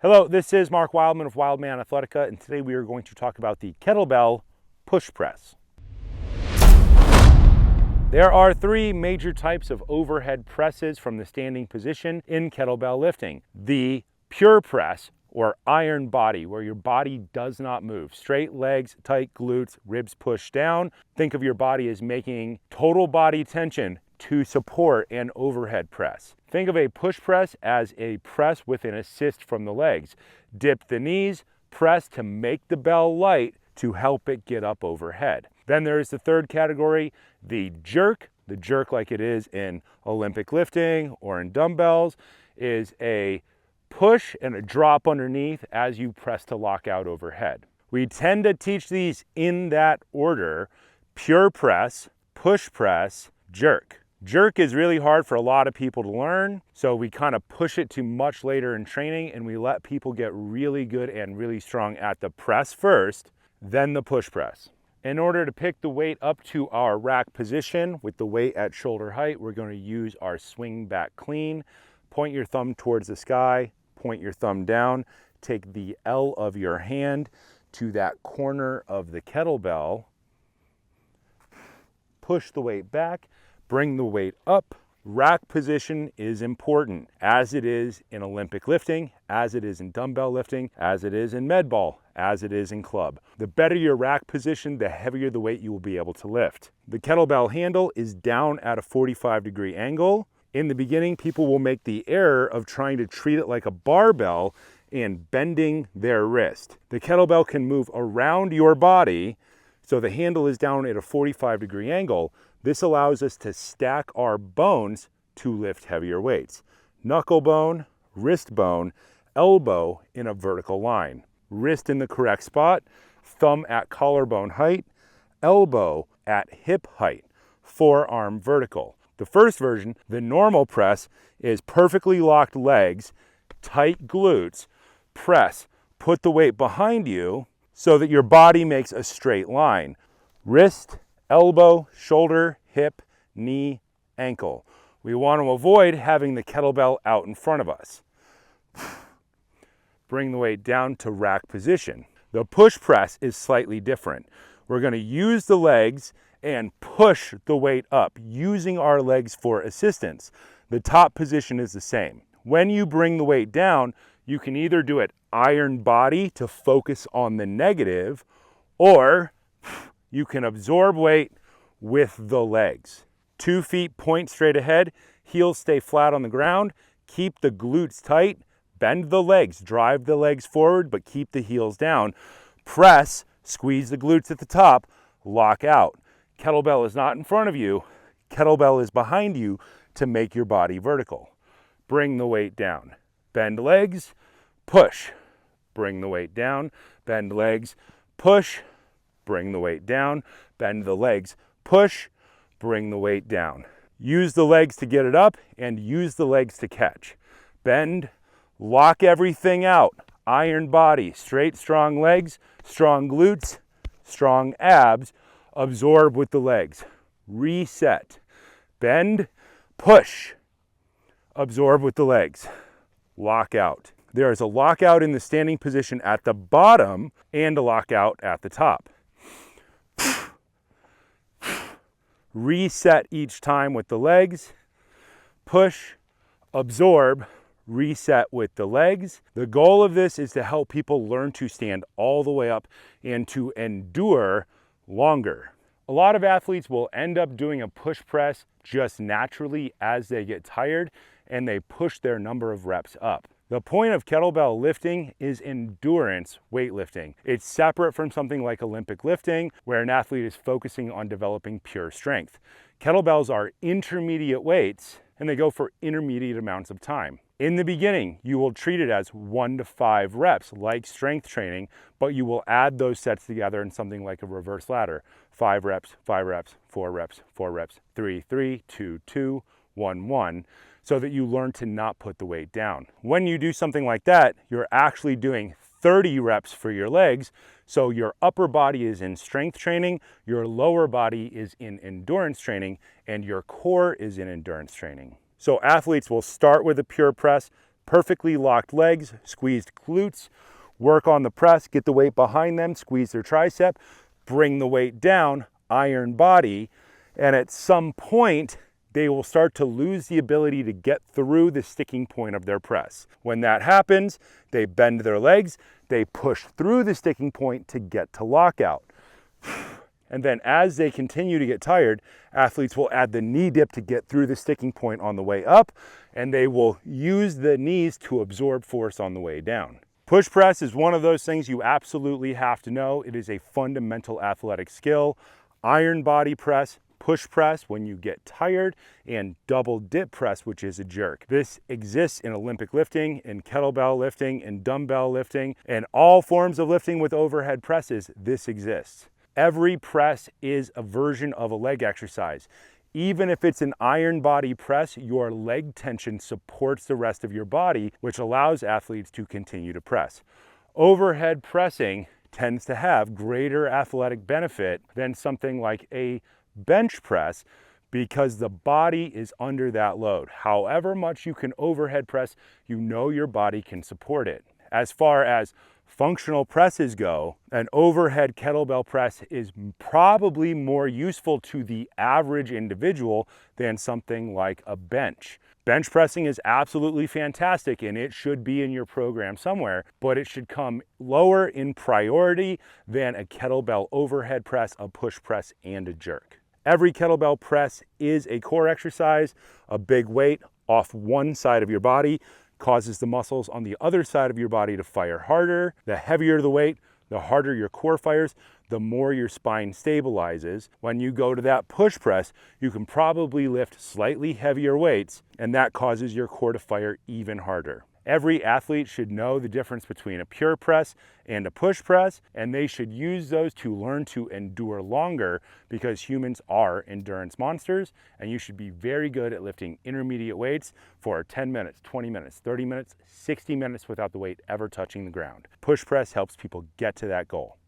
Hello, this is Mark Wildman of Wildman Athletica, and today we are going to talk about the kettlebell push press. There are three major types of overhead presses from the standing position in kettlebell lifting. The pure press, or iron body, where your body does not move. Straight legs, tight glutes, ribs pushed down. Think of your body as making total body tension to support an overhead press. Think of a push press as a press with an assist from the legs. Dip the knees, press to make the bell light to help it get up overhead. Then there is the third category, the jerk. The jerk, like it is in Olympic lifting or in dumbbells, is a push and a drop underneath as you press to lock out overhead. We tend to teach these in that order: pure press, push press, jerk. Jerk is really hard for a lot of people to learn, so we kind of push it to much later in training, and we let people get really good and really strong at the press first, then the push press. In order to pick the weight up to our rack position with the weight at shoulder height, we're going to use our swing back clean. Point your thumb towards the sky, point your thumb down, take the L of your hand to that corner of the kettlebell, push the weight back, bring the weight up. Rack position is important, as it is in Olympic lifting, as it is in dumbbell lifting, as it is in med ball, as it is in club. The better your rack position, the heavier the weight you will be able to lift. The kettlebell handle is down at a 45-degree angle. In the beginning, people will make the error of trying to treat it like a barbell and bending their wrist. The kettlebell can move around your body, so the handle is down at a 45-degree angle. This allows us to stack our bones to lift heavier weights. Knuckle bone, wrist bone, elbow in a vertical line. Wrist in the correct spot, thumb at collarbone height, elbow at hip height, forearm vertical. The first version, the normal press, is perfectly locked legs, tight glutes, press, put the weight behind you so that your body makes a straight line. Wrist, elbow, shoulder, hip, knee, ankle. We want to avoid having the kettlebell out in front of us. Bring the weight down to rack position. The push press is slightly different. We're going to use the legs and push the weight up, using our legs for assistance. The top position is the same. When you bring the weight down, you can either do it iron body to focus on the negative, or you can absorb weight with the legs. 2 feet point straight ahead, heels stay flat on the ground, keep the glutes tight, bend the legs, drive the legs forward, but keep the heels down. Press, squeeze the glutes at the top, lock out. Kettlebell is not in front of you, kettlebell is behind you to make your body vertical. Bring the weight down. Bend legs, push. Bring the weight down, bend legs, push. Bring the weight down, bend the legs, push, bring the weight down. Use the legs to get it up and use the legs to catch. Bend, lock everything out. Iron body, straight, strong legs, strong glutes, strong abs. Absorb with the legs. Reset. Bend, push. Absorb with the legs. Lock out. There is a lockout in the standing position at the bottom and a lockout at the top. Reset each time with the legs, push, absorb, reset with the legs. The goal of this is to help people learn to stand all the way up and to endure longer. A lot of athletes will end up doing a push press just naturally as they get tired and they push their number of reps up. The point of kettlebell lifting is endurance weightlifting. It's separate from something like Olympic lifting, where an athlete is focusing on developing pure strength. Kettlebells are intermediate weights, and they go for intermediate amounts of time. In the beginning, you will treat it as 1 to 5 reps, like strength training, but you will add those sets together in something like a reverse ladder. 5 reps, 5 reps, 4 reps, 4 reps, 3, 3, 2, 2, 1, 1. So that you learn to not put the weight down. When you do something like that, you're actually doing 30 reps for your legs, so your upper body is in strength training, your lower body is in endurance training, and your core is in endurance training. So athletes will start with a pure press, perfectly locked legs, squeezed glutes, work on the press, get the weight behind them, squeeze their tricep, bring the weight down, iron body, and at some point, they will start to lose the ability to get through the sticking point of their press. When that happens, they bend their legs, they push through the sticking point to get to lockout. And then as they continue to get tired, athletes will add the knee dip to get through the sticking point on the way up, and they will use the knees to absorb force on the way down. Push press is one of those things you absolutely have to know. It is a fundamental athletic skill. Iron body press, push press when you get tired, and double dip press, which is a jerk. This exists in Olympic lifting, in kettlebell lifting, in dumbbell lifting, and all forms of lifting with overhead presses, this exists. Every press is a version of a leg exercise. Even if it's an iron body press, your leg tension supports the rest of your body, which allows athletes to continue to press. Overhead pressing tends to have greater athletic benefit than something like a bench press because the body is under that load. However much you can overhead press, you know your body can support it. As far as functional presses go, an overhead kettlebell press is probably more useful to the average individual than something like a bench. Bench pressing is absolutely fantastic and it should be in your program somewhere, but it should come lower in priority than a kettlebell overhead press, a push press, and a jerk. Every kettlebell press is a core exercise. A big weight off one side of your body causes the muscles on the other side of your body to fire harder. The heavier the weight, the harder your core fires, the more your spine stabilizes. When you go to that push press, you can probably lift slightly heavier weights, and that causes your core to fire even harder. Every athlete should know the difference between a pure press and a push press, and they should use those to learn to endure longer because humans are endurance monsters, and you should be very good at lifting intermediate weights for 10 minutes, 20 minutes, 30 minutes, 60 minutes without the weight ever touching the ground. Push press helps people get to that goal.